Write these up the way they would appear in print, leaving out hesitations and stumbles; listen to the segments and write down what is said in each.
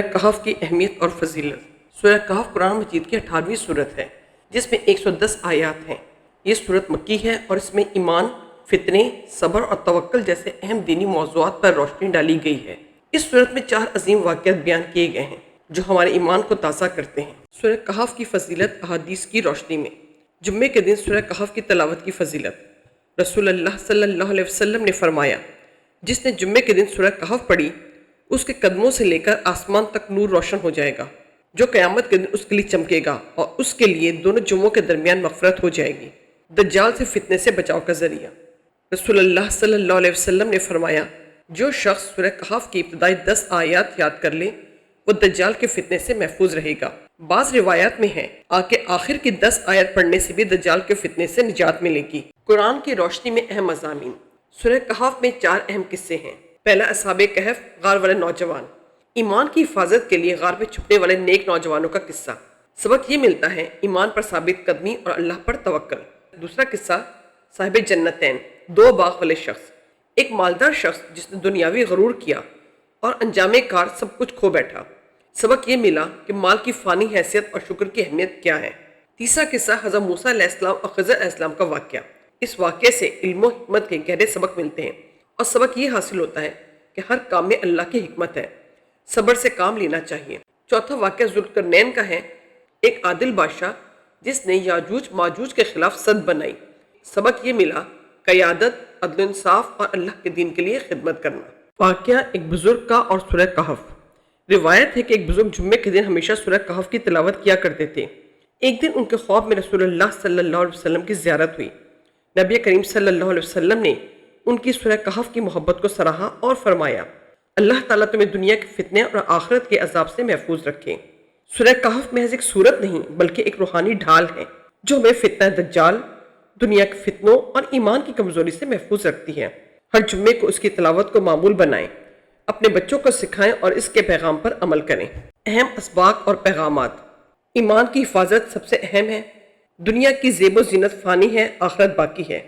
کہف کی اہمیت اور فضیلت۔ سورہ کہف قرآن مجید کی 18ویں سورت ہے جس میں 110 آیات ہیں۔ یہ سورت مکی ہے اور اس میں ایمان، فتنے، صبر اور توکل جیسے اہم دینی موضوعات پر روشنی ڈالی گئی ہے۔ اس سورت میں 4 عظیم واقعات بیان کیے گئے ہیں جو ہمارے ایمان کو تازہ کرتے ہیں۔ سورہ کہف کی فضیلت احادیث کی روشنی میں۔ جمعے کے دن سورہ کہف کی تلاوت کی فضیلت۔ رسول اللہ صلی اللہ علیہ وسلم نے فرمایا، جس نے جمعے کے دن سورہ کہف پڑھی اس کے قدموں سے لے کر آسمان تک نور روشن ہو جائے گا جو قیامت کے دن اس کے لیے چمکے گا، اور اس کے لیے دونوں جمعوں کے درمیان مغفرت ہو جائے گی۔ دجال سے فتنے سے بچاؤ کا ذریعہ۔ رسول اللہ صلی اللہ علیہ وسلم نے فرمایا، جو شخص سورہ کہف کی ابتدائی 10 آیات یاد کر لے وہ دجال کے فتنے سے محفوظ رہے گا۔ بعض روایات میں ہے کہ آخر کی 10 آیات پڑھنے سے بھی دجال کے فتنے سے نجات ملے گی۔ قرآن کی روشنی میں اہم مضامین۔ سورہ کہف میں 4 اہم قصے ہیں۔ پہلا، اصحاب کہف، غار والے نوجوان۔ ایمان کی حفاظت کے لیے غار میں چھپنے والے نیک نوجوانوں کا قصہ۔ سبق یہ ملتا ہے ایمان پر ثابت قدمی اور اللہ پر توکل۔ دوسرا قصہ، صاحب جنتین، 2 باغ والے شخص۔ ایک مالدار شخص جس نے دنیاوی غرور کیا اور انجام کار سب کچھ کھو بیٹھا۔ سبق یہ ملا کہ مال کی فانی حیثیت اور شکر کی اہمیت کیا ہے۔ تیسرا قصہ، حضرت موسیٰ علیہ السلام اور خضر علیہ السلام کا واقعہ۔ اس واقعے سے علم و حکمت کے گہرے سبق ملتے ہیں، اور سبق یہ حاصل ہوتا ہے کہ ہر کام میں اللہ کی حکمت ہے، صبر سے کام لینا چاہیے۔ چوتھا واقعہ ذوالقرنین کا ہے، ایک عادل بادشاہ جس نے یاجوج ماجوج کے خلاف سد بنائی۔ سبق یہ ملا، قیادت، عدل و انصاف اور اللہ کے دین کے لیے خدمت کرنا۔ واقعہ ایک بزرگ کا اور سورہ کہف۔ روایت ہے کہ ایک بزرگ جمعے کے دن ہمیشہ سورہ کہف کی تلاوت کیا کرتے تھے۔ ایک دن ان کے خواب میں رسول اللہ صلی اللہ علیہ وسلم کی زیارت ہوئی۔ نبی کریم صلی اللہ علیہ وسلم نے ان کی سورہ کہف کی محبت کو سراہا اور فرمایا، اللہ تعالیٰ تمہیں دنیا کے فتنے اور آخرت کے عذاب سے محفوظ رکھے۔ سورہ کہف محض ایک سورت نہیں بلکہ ایک روحانی ڈھال ہے جو ہمیں فتنہ دجال، دنیا کے فتنوں اور ایمان کی کمزوری سے محفوظ رکھتی ہے۔ ہر جمعے کو اس کی تلاوت کو معمول بنائیں، اپنے بچوں کو سکھائیں اور اس کے پیغام پر عمل کریں۔ اہم اسباق اور پیغامات۔ ایمان کی حفاظت سب سے اہم ہے۔ دنیا کی زیب و زینت فانی ہے، آخرت باقی ہے۔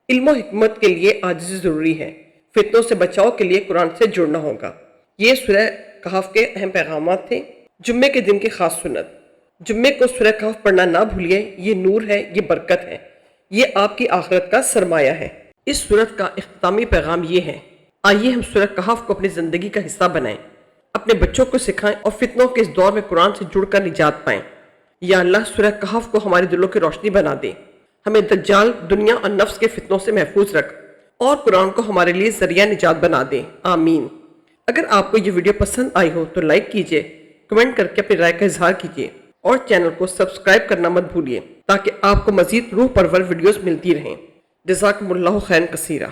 علم و حکمت کے لیے عاجزی ضروری ہے۔ فتنوں سے بچاؤ کے لیے قرآن سے جڑنا ہوگا۔ یہ سورہ کہف کے اہم پیغامات تھے۔ جمعے کے دن کی خاص سنت۔ جمعے کو سورہ کہف پڑھنا نہ بھولیے، یہ نور ہے، یہ برکت ہے، یہ آپ کی آخرت کا سرمایہ ہے۔ اس سورت کا اختتامی پیغام یہ ہے، آئیے ہم سورہ کہف کو اپنی زندگی کا حصہ بنائیں، اپنے بچوں کو سکھائیں اور فتنوں کے اس دور میں قرآن سے جڑ کر نجات پائیں۔ یا اللہ سورہ کہف کو ہمارے دلوں کی روشنی بنا دے، ہمیں دجال، دنیا اور نفس کے فتنوں سے محفوظ رکھ، اور قرآن کو ہمارے لیے ذریعہ نجات بنا دے، آمین۔ اگر آپ کو یہ ویڈیو پسند آئی ہو تو لائک کیجئے، کمنٹ کر کے اپنی رائے کا اظہار کیجئے، اور چینل کو سبسکرائب کرنا مت بھولیے تاکہ آپ کو مزید روح پرور ویڈیوز ملتی رہیں۔ جزاکم اللہ خیرا کثیرا۔